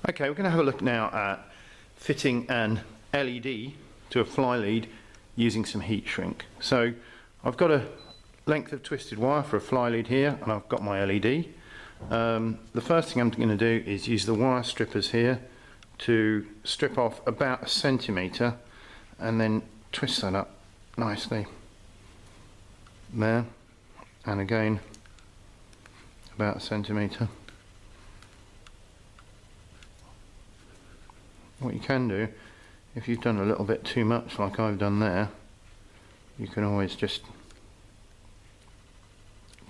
Okay, we're going to have a look now at fitting an LED to a fly lead using some heat shrink. So I've got a length of twisted wire for a fly lead here, and I've got my LED. The first thing I'm going to do is use the wire strippers here to strip off about 1 centimetre and then twist that up nicely there, and again about 1 centimetre. What you can do, if you've done a little bit too much like I've done there, you can always just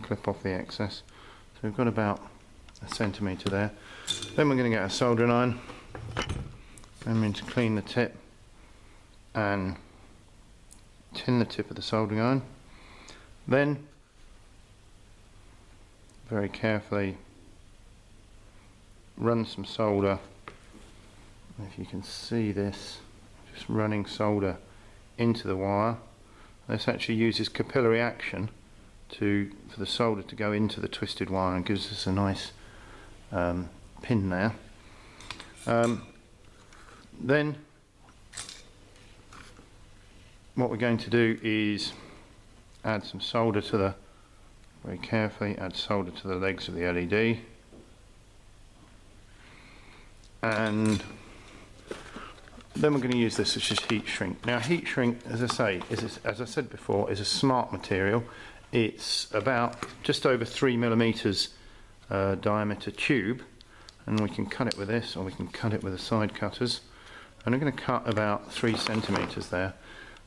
clip off the excess. So we've got about 1 centimetre there. Then we're going to get a soldering iron. I'm going to clean the tip and tin the tip of the soldering iron. Then very carefully run some solder. If you can see this, just running solder into the wire. This actually uses capillary action for the solder to go into the twisted wire and gives us a nice pin there. Then what we're going to do is add some solder to the, very carefully add solder to the legs of the LED, and then we're going to use this, which is heat shrink. Now heat shrink, as I say, as I said before, is a smart material. It's about just over 3 millimeters diameter tube, and we can cut it with this, or we can cut it with the side cutters. And I'm going to cut about 3 centimeters there.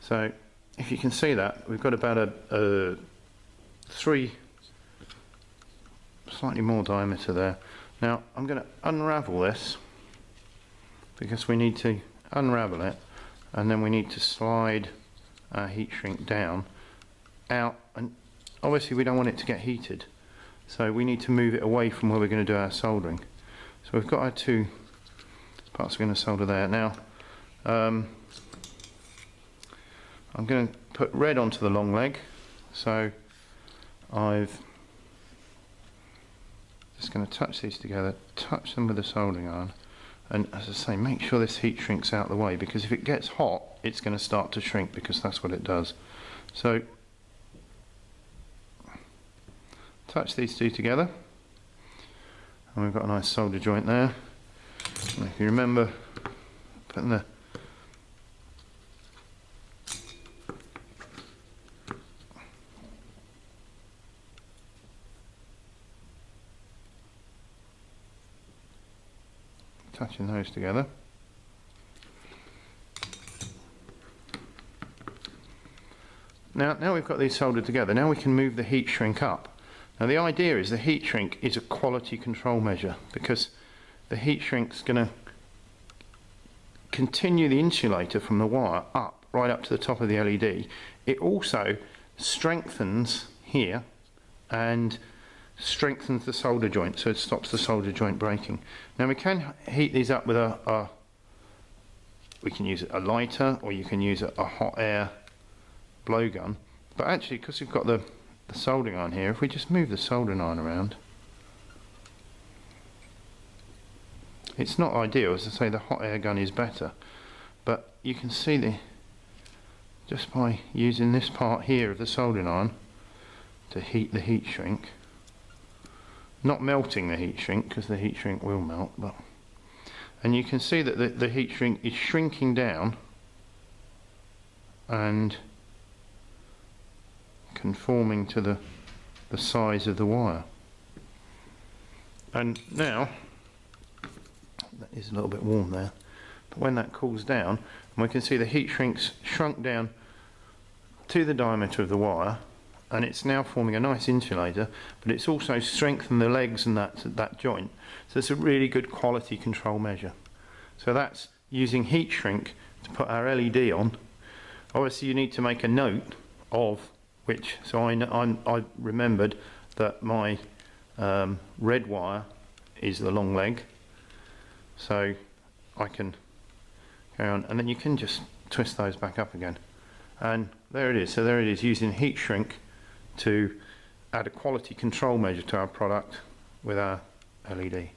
So if you can see that, we've got about a 3, slightly more diameter there. Now I'm going to unravel this, because we need to unravel it, and then we need to slide our heat shrink down out, and obviously we don't want it to get heated, so we need to move it away from where we're going to do our soldering. So we've got our 2 parts we're going to solder there. Now I'm going to put red onto the long leg, so I've just going to touch these together, touch them with the soldering iron. And as I say, make sure this heat shrinks out of the way, because if it gets hot, it's going to start to shrink, because that's what it does. So touch these 2 together, and we've got a nice solder joint there. And if you remember putting the touching those together. Now we've got these soldered together, now we can move the heat shrink up. Now the idea is the heat shrink is a quality control measure, because the heat shrink's going to continue the insulator from the wire up, right up to the top of the LED. It also strengthens here and strengthens the solder joint, so it stops the solder joint breaking. Now we can heat these up with we can use a lighter, or you can use a hot air blowgun, but actually, because we've got the soldering iron here, if we just move the soldering iron around, it's not ideal. As I say, the hot air gun is better, but you can see just by using this part here of the soldering iron to heat the heat shrink, not melting the heat shrink, because the heat shrink will melt, and you can see that the heat shrink is shrinking down and conforming to the size of the wire. And now that is a little bit warm there, but when that cools down, we can see the heat shrink's shrunk down to the diameter of the wire, and it's now forming a nice insulator, but it's also strengthened the legs and that joint. So it's a really good quality control measure. So that's using heat shrink to put our LED on. Obviously you need to make a note of which, so I remembered that my red wire is the long leg, so I can carry on, and then you can just twist those back up again, and there it is. So there it is, using heat shrink to add a quality control measure to our product with our LED.